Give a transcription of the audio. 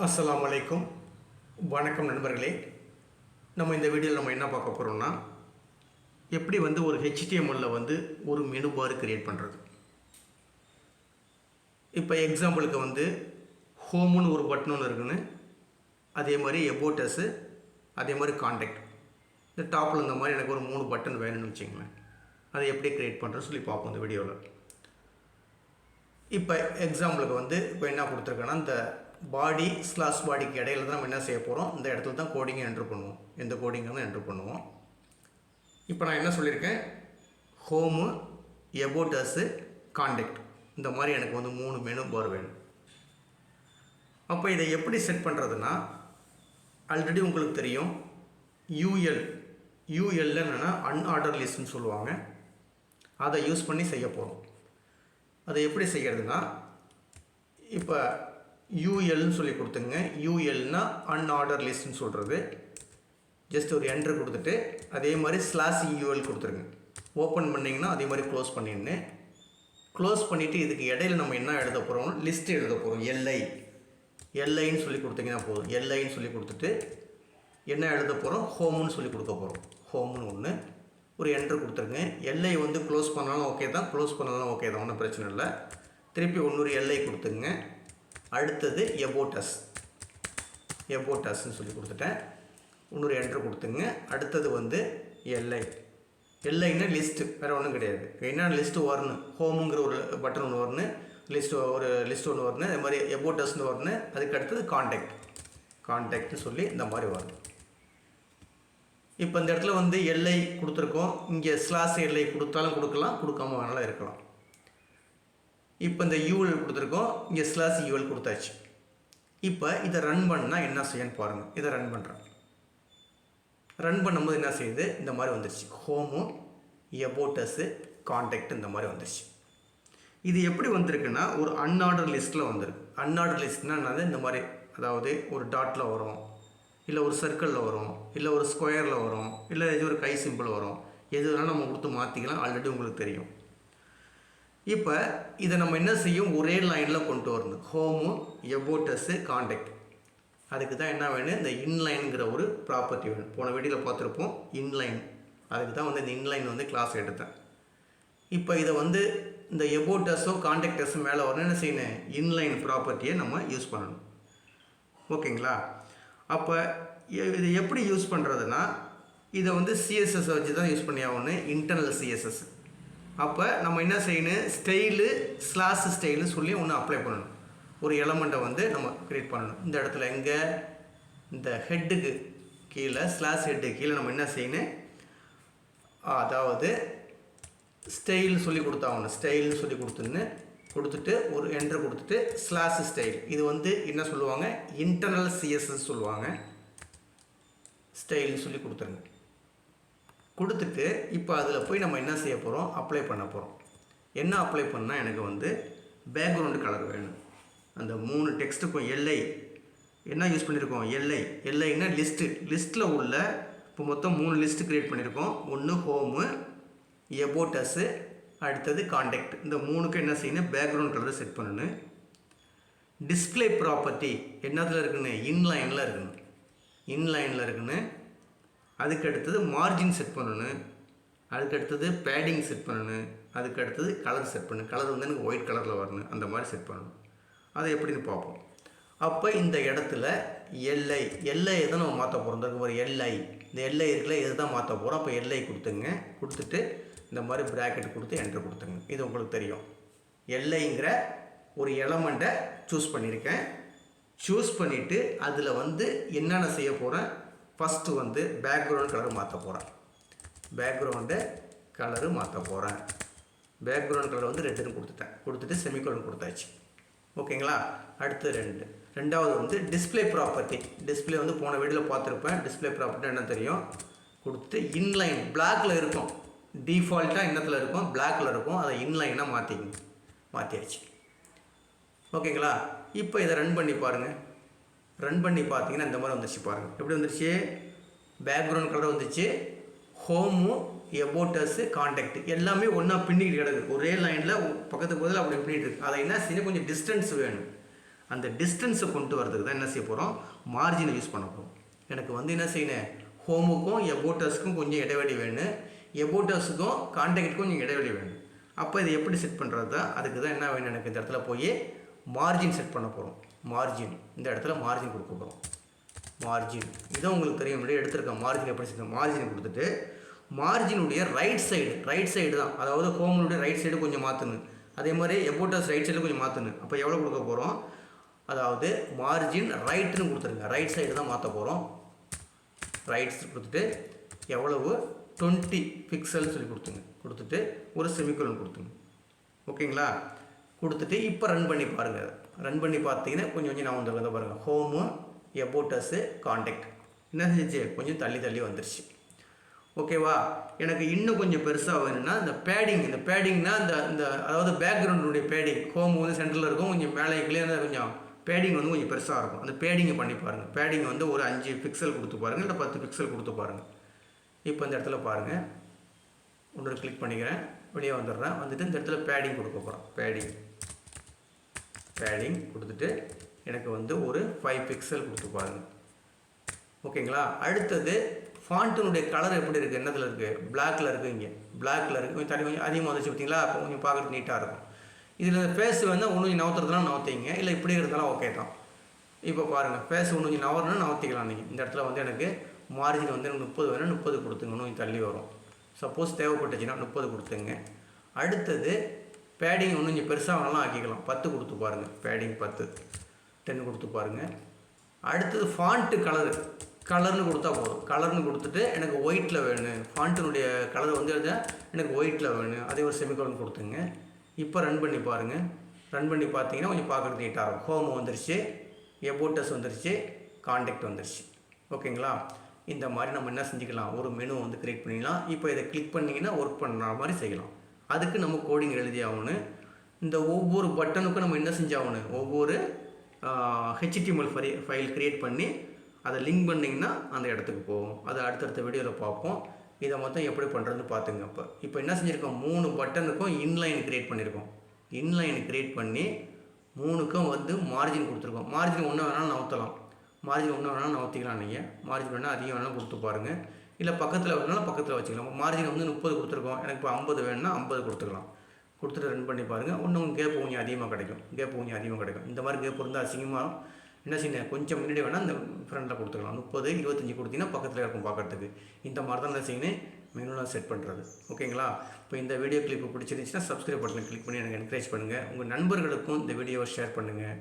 அஸ்ஸலாமு அலைக்கும். வணக்கம் நண்பர்களே. நம்ம இந்த வீடியோவில் நம்ம என்ன பார்க்க போகிறோம்னா, எப்படி ஒரு HTMLல ஒரு மெனு பார் கிரியேட் பண்ணுறது. இப்போ எக்ஸாம்பிளுக்கு ஹோம்னு ஒரு பட்டன் ஒன்று இருக்குன்னு, அதே மாதிரி எபோட் அஸ், அதே மாதிரி கான்டாக்ட். இந்த டாப்பில் இந்த மாதிரி எனக்கு ஒரு 3 பட்டன் வேணும்னு வச்சுங்களேன். அதை எப்படி கிரியேட் பண்ணுறது சொல்லி பார்ப்போம் இந்த வீடியோவில். இப்போ எக்ஸாம்பிளுக்கு இப்போ என்ன கொடுத்துருக்கேன்னா, இந்த பாடிக்கு இடையில தான் நம்ம என்ன செய்ய போகிறோம், இந்த இடத்துல தான் கோடிங்கை என்ட்ரு பண்ணுவோம். எந்த கோடிங்கை தான் என்ட்ரு பண்ணுவோம். இப்போ நான் என்ன சொல்லியிருக்கேன், ஹோமு, எபோட் அஸ், கான்டாக்ட், இந்த மாதிரி எனக்கு 3 மெனு பார் வேணும். அப்போ இதை எப்படி செட் பண்ணுறதுன்னா, ஆல்ரெடி உங்களுக்கு தெரியும், யூஎல் என்னென்னா அன்ஆர்டர் லிஸ்ட்னு சொல்லுவாங்க. அதை யூஸ் பண்ணி செய்ய போகிறோம். அதை எப்படி செய்கிறதுனா, இப்போ யூஎல்னு சொல்லி கொடுத்துங்க. யூஎல்னா அன்ஆர்டர் லிஸ்ட்னு சொல்கிறது. ஜஸ்ட் ஒரு என்ட்ரு கொடுத்துட்டு அதே மாதிரி /UL கொடுத்துருங்க. ஓப்பன் பண்ணிங்கன்னா அதே மாதிரி க்ளோஸ் பண்ணின்னு க்ளோஸ் பண்ணிவிட்டு இதுக்கு இடையில நம்ம என்ன எழுத போகிறோம், லிஸ்ட்டு எழுத போகிறோம். எல்ஐன்னு சொல்லி கொடுத்தீங்கன்னா போதும். எல்ஐன்னு சொல்லி கொடுத்துட்டு என்ன எழுத போகிறோம், ஹோம்னு சொல்லி கொடுக்க போகிறோம். ஹோம்னு ஒன்று ஒரு என்ட்ரு கொடுத்துருங்க. எல்ஐ க்ளோஸ் பண்ணாலும் ஓகே தான், க்ளோஸ் பண்ணாலும் ஓகே தான், ஒன்றும் பிரச்சனை இல்லை. திருப்பி இன்னொரு எல்ஐ கொடுத்துங்க. அடுத்தது எபோட் அஸ்ன்னு சொல்லி கொடுத்துட்டேன். இன்னொரு என்ட்ரு கொடுத்துங்க. அடுத்தது எல்ஐன்னா லிஸ்ட்டு, வேறு ஒன்றும் கிடையாது. என்ன லிஸ்ட்டு வரணும், ஹோமுங்கிற ஒரு பட்டன் ஒன்று வரணும், லிஸ்ட் ஒன்று வரணும். அதே மாதிரி எபோட் அஸ்ன்னு வரணும். அதுக்கு அடுத்தது கான்டாக்ட்னு சொல்லி இந்த மாதிரி வரணும். இப்போ இந்த இடத்துல எல்ஐ கொடுத்துருக்கோம். இங்கே /LI கொடுத்தாலும் கொடுக்கலாம், கொடுக்காம வேணாலும் இருக்கலாம். இப்போ இந்த UL கொடுத்துருக்கோம், இங்கே /UL கொடுத்தாச்சு. இப்போ இதை ரன் பண்ணால் என்ன செய்யன்னு பாருங்கள். இதை ரன் பண்ணுறேன். ரன் பண்ணும்போது என்ன செய்யுது, இந்த மாதிரி வந்துருச்சு. ஹோமு, எபோட் அஸ், கான்டாக்ட் இந்த மாதிரி வந்துருச்சு. இது எப்படி வந்திருக்குன்னா, ஒரு அன்ஆர்டர் லிஸ்ட்டில் வந்திருக்கு. அன்ஆர்டர் லிஸ்ட்னால் என்னது, இந்த மாதிரி, அதாவது ஒரு டாட்டில் வரும், இல்லை ஒரு சர்க்கிளில் வரும், இல்லை ஒரு ஸ்கொயரில் வரும், இல்லை ஒரு கை சிம்பிள் வரும். எது வேணாலும் நம்ம கொடுத்து மாற்றிக்கலாம். ஆல்ரெடி உங்களுக்கு தெரியும். இப்போ இதை நம்ம என்ன செய்யும், ஒரே லைனில் கொண்டு வரணும். Home, about us, contact. அதுக்கு தான் என்ன வேணும், இந்த இன்லைனுங்கிற ஒரு ப்ராப்பர்ட்டி வேணும். போன வீடியோவில் பார்த்துருப்போம் இன்லைன். அதுக்கு தான் இந்த இன்லைன் கிளாஸ் எடுத்தேன். இப்போ இதை இந்த எபோட் அஸோ கான்டாக்ட் அஸும் மேலே வரணும். என்ன செய்யணும், இன்லைன் ப்ராப்பர்ட்டியை நம்ம யூஸ் பண்ணணும். ஓகேங்களா? அப்போ இதை எப்படி யூஸ் பண்ணுறதுன்னா, இதை CSS வச்சு தான் யூஸ் பண்ணி ஆகணும், இன்டர்னல் CSS. அப்போ நம்ம என்ன செய்யணும், ஸ்டைலு சொல்லி ஒன்று அப்ளை பண்ணணும். ஒரு எலமெண்ட்டை நம்ம க்ரியேட் பண்ணணும். இந்த இடத்துல எங்கே, இந்த ஹெட்டுக்கு கீழே, ஹெட்டுக்கு கீழே நம்ம என்ன செய்யணும், அதாவது ஸ்டைல்னு சொல்லி கொடுத்தாகணும். ஸ்டைல்னு சொல்லி கொடுத்துட்டு ஒரு என்ட்ரு கொடுத்துட்டு /ஸ்டைல். இது என்ன சொல்லுவாங்க, இன்டர்னல் CSS சொல்லுவாங்க. ஸ்டைல்னு சொல்லி கொடுத்துருங்க. கொடுத்துட்டு இப்போ அதில் போய் நம்ம என்ன செய்ய போகிறோம், அப்ளை பண்ண போகிறோம். என்ன அப்ளை பண்ணால் எனக்கு பேக்ரவுண்டு கலர் வேணும். அந்த 3 டெக்ஸ்ட்டுக்கும் எல்ஐ என்ன யூஸ் பண்ணியிருக்கோம், எல்ஐன்னா லிஸ்ட்டில் உள்ள, இப்போ மொத்தம் 3 லிஸ்ட்டு க்ரியேட் பண்ணியிருக்கோம். ஒன்று ஹோமு, எபோட் அஸ், அடுத்தது கான்டாக்ட். இந்த 3க்கு என்ன செய்யணும், பேக்ரவுண்ட் கலரை செட் பண்ணணும். டிஸ்பிளே ப்ராப்பர்ட்டி என்னத்தில் இருக்குன்னு, இன்லைனில் இருக்குன்னு. அதுக்கு அடுத்தது மார்ஜின் செட் பண்ணணும். அதுக்கு அடுத்தது பேடிங் செட் பண்ணணும். அதுக்கு அடுத்தது கலர் செட் பண்ணணும். கலர் எனக்கு ஒயிட் கலரில் வரணும். அந்த மாதிரி செட் பண்ணணும். அதை எப்படின்னு பார்ப்போம். அப்போ இந்த இடத்துல எல்ஐ எதை நம்ம மாற்ற போகிறோம், ஒரு எல்ஐ, இந்த எல்ஐ இருக்குல்ல, எது தான் மாற்ற போகிறோம். அப்போ எல்ஐ கொடுத்துங்க. கொடுத்துட்டு இந்த மாதிரி ப்ராக்கெட் கொடுத்து என்ட்ரு கொடுத்துங்க. இது உங்களுக்கு தெரியும். எல்ஐங்கிற ஒரு எலமெண்ட்டை சூஸ் பண்ணியிருக்கேன். சூஸ் பண்ணிவிட்டு அதில் என்னென்ன செய்ய போகிறேன், ஃபஸ்ட்டு பேக்ரவுண்ட் கலர் மாற்ற போகிறேன். பேக்ரவுண்டு கலர் ரெட்டுன்னு கொடுத்துட்டு செமிகோலன் கொடுத்தாச்சு. ஓகேங்களா? அடுத்து ரெண்டாவது டிஸ்பிளே ப்ராப்பர்ட்டி. டிஸ்பிளே போன வீடியோவில் பார்த்துருப்பேன். டிஸ்பிளே ப்ராப்பர்ட்டி என்ன தெரியும், கொடுத்துட்டு இன்லைன் பிளாக்கில் இருக்கும். டிஃபால்ட்டாக என்னத்தில் இருக்கும், பிளாக்கில் இருக்கும். அதை இன்லைனாக மாற்றியாச்சு. ஓகேங்களா? இப்போ இதை ரன் பண்ணி பாருங்கள். ரன் பண்ணி பார்த்தீங்கன்னா இந்த மாதிரி வந்துருச்சு. பாருங்கள் எப்படி வந்துருச்சு, பேக்ரவுண்ட் கலர் வந்துச்சு. ஹோமு, எபோட் அஸ், கான்டாக்ட் எல்லாமே ஒன்றா பின்னிக்கிட்டு கிடக்கு. ஒரே லைனில் பக்கத்துக்கு பதில் அப்படி பின்னிட்டு இருக்கு. அதை என்ன செய்யணும், கொஞ்சம் டிஸ்டன்ஸ் வேணும். அந்த டிஸ்டன்ஸை கொண்டு வரதுக்கு தான் என்ன செய்ய போகிறோம், மார்ஜினை யூஸ் பண்ண போகிறோம். எனக்கு வந்து என்ன செய்யணும், ஹோமுக்கும் எபோட்டஸ்க்கும் கொஞ்சம் இடைவெளி வேணும், எபோட்டஸுக்கும் கான்டாக்டுக்கும் கொஞ்சம் இடைவெளி வேணும். அப்போ இதை எப்படி செட் பண்ணுறது தான், அதுக்கு தான் என்ன வேணும், எனக்கு இந்த இடத்துல போய் மார்ஜின் செட் பண்ண போகிறோம். மார்ஜின் இந்த இடத்துல மார்ஜின் கொடுக்க போகிறோம். மார்ஜின் இதை உங்களுக்கு தெரியும், முன்னாடி எடுத்துருக்கேன். மார்ஜின் எப்படி செட், மார்ஜின் கொடுத்துட்டு மார்ஜினுடைய ரைட் சைடு தான், அதாவது ஹோமுடைய ரைட் சைடு கொஞ்சம் மாற்றணும், அதே மாதிரி எபோட்டஸ் ரைட் சைடு கொஞ்சம் மாற்றணும். அப்போ எவ்வளோ கொடுக்க போகிறோம், அதாவது மார்ஜின் ரைட்டுன்னு கொடுத்துருங்க, ரைட் சைடு தான் மாற்ற போகிறோம். ரைட்ஸ் கொடுத்துட்டு எவ்வளவு 20 பிக்சல் சொல்லி கொடுத்துட்டு ஒரு செமிகோலன் கொடுத்துங்க. ஓகேங்களா, கொடுத்துட்டு இப்போ ரன் பண்ணி பாருங்கள். ரன் பண்ணி பார்த்தீங்கன்னா கொஞ்சம் நான் வந்து பாருங்கள், ஹோமு எபோட்டஸு கான்டாக்ட் என்ன செஞ்சு கொஞ்சம் தள்ளி வந்துருச்சு. ஓகேவா, எனக்கு இன்னும் கொஞ்சம் பெருசாக வேணும்னா இந்த பேடிங்னா இந்த அதாவது பேக்ரவுண்டுடைய பேடிங், ஹோம் வந்து சென்டரில் இருக்கும், கொஞ்சம் மேலே கிளியராக கொஞ்சம் பேடிங் வந்து கொஞ்சம் பெருசாக இருக்கும். அந்த பேடிங்கை பண்ணி பாருங்கள். பேடிங் வந்து ஒரு 5 பிக்சல் கொடுத்து பாருங்கள், இல்லை 10 பிக்சல் கொடுத்து பாருங்கள். இப்போ இந்த இடத்துல பாருங்கள், ஒன்று கிளிக் பண்ணிக்கிறேன், வெளியே வந்துடுறேன். வந்துட்டு இந்த இடத்துல பேடிங் கொடுக்க போகிறோம். பேடிங் கொடுத்துட்டு எனக்கு வந்து ஒரு 5 பிக்சல் கொடுத்து பாருங்கள். ஓகேங்களா, அடுத்தது ஃபாண்ட்டினுடைய கலர் எப்படி இருக்குது, என்னத்தில் இருக்குது, பிளாக்கில் இருக்குது. இங்கே பிளாக்கில் இருக்குது, கொஞ்சம் தனி கொஞ்சம் அதிகமாக வந்துச்சு பார்த்தீங்களா, அப்போ கொஞ்சம் பார்க்குறது நீட்டாக இருக்கும். இதில் ஃபேஸ் வந்து ஒன்று நவுத்துறதுலாம் நவுத்திங்க, இல்லை இப்படி இருந்தாலும் ஓகே தான். இப்போ பாருங்கள், ஃபேஸ் ஒன்று கொஞ்சம் நவரணும் நவுத்திக்கலாம். நீங்கள் இந்த இடத்துல வந்து எனக்கு மார்ஜின் வந்து 30 வேணும், 30 கொடுத்துங்க, கொஞ்சம் தள்ளி வரும். சப்போஸ் தேவைப்பட்டுச்சுன்னா 30 கொடுத்துங்க. அடுத்தது பேடிங் ஒன்று கொஞ்சம் பெருசாக வேணாலும் ஆக்கிக்கலாம், 10 கொடுத்து பாருங்கள். பேடிங் 10 கொடுத்து பாருங்கள். அடுத்தது ஃபாண்ட்டு கலர்னு கொடுத்தா போதும். கலர்னு கொடுத்துட்டு எனக்கு ஒயிட்டில் வேணும், ஃபாண்ட்டினுடைய கலர் வந்து எனக்கு ஒயிட்டில் வேணும், அதே ஒரு செமிகோலன் கொடுத்துங்க. இப்போ ரன் பண்ணி பாருங்கள். ரன் பண்ணி பார்த்தீங்கன்னா கொஞ்சம் பார்க்குறது நீட்டாக இருக்கும். ஹோம் வந்துருச்சு, எபோட்டஸ் வந்துருச்சு, கான்டாக்ட் வந்துருச்சு. ஓகேங்களா, இந்த மாதிரி நம்ம என்ன செஞ்சுக்கலாம், ஒரு மெனு வந்து க்ரியேட் பண்ணிக்கலாம். இப்போ இதை கிளிக் பண்ணிங்கன்னா ஒர்க் பண்ணுற மாதிரி செய்யலாம். அதுக்கு நம்ம கோடிங் எழுதி ஆகணும். இந்த ஒவ்வொரு பட்டனுக்கும் நம்ம என்ன செஞ்சாகணும், ஒவ்வொரு HTML ஃபைல் க்ரியேட் பண்ணி அதை லிங்க் பண்ணிங்கன்னா அந்த இடத்துக்கு போகும். அதை அடுத்தடுத்த வீடியோவில் பார்ப்போம். இதை மொத்தம் எப்படி பண்ணுறதுன்னு பார்த்துங்க. இப்போ என்ன செஞ்சுருக்கோம், 3 பட்டனுக்கும் இன்லைன் க்ரியேட் பண்ணியிருக்கோம். இன்லைன் க்ரியேட் பண்ணி 3க்கும் வந்து மார்ஜின் கொடுத்துருக்கோம். மார்ஜின் ஒன்று வேணாலும் நவுத்தலாம், மார்ஜின் ஒன்று வேணாலும் நவுத்திக்கலாம். நீங்கள் மார்ஜின் வேணால் அதிகம் வேணாலும் கொடுத்து பாருங்கள், இல்லை பக்கத்தில் வேணாலும் பக்கத்தில் வச்சுக்கலாம். மார்ஜின் வந்து 30 கொடுத்துருக்கோம், எனக்கு இப்போ 50 வேணும்னா 50 கொடுத்துக்கலாம். கொடுத்துட்டு ரன் பண்ணி பாருங்கள். இன்னும் கேப் கொஞ்சம் அதிகமாக கிடைக்கும். இந்த மாதிரி கேப் இருந்தால் அசிங்கமாக என்ன செய்யணும், கொஞ்சம் முன்னாடி வேணால் இந்த ஃப்ரெண்டில் கொடுத்துக்கலாம். 30, 25 கொடுத்தீங்கன்னா பக்கத்தில் இருக்கும் பார்க்குறதுக்கு. இந்த மாதிரி தான் என்ன செய்யணும், மெனுலாம் செட் பண்ணுறது. ஓகேங்களா, இப்போ இந்த வீடியோ கிளிப்பு பிடிச்சிருந்துச்சுன்னா சப்ஸ்கிரைப் பட்டனை கிளிக் பண்ணி எனக்கு என்கரேஜ் பண்ணுங்கள். உங்கள் நண்பர்களுக்கும் இந்த வீடியோவை ஷேர் பண்ணுங்கள்.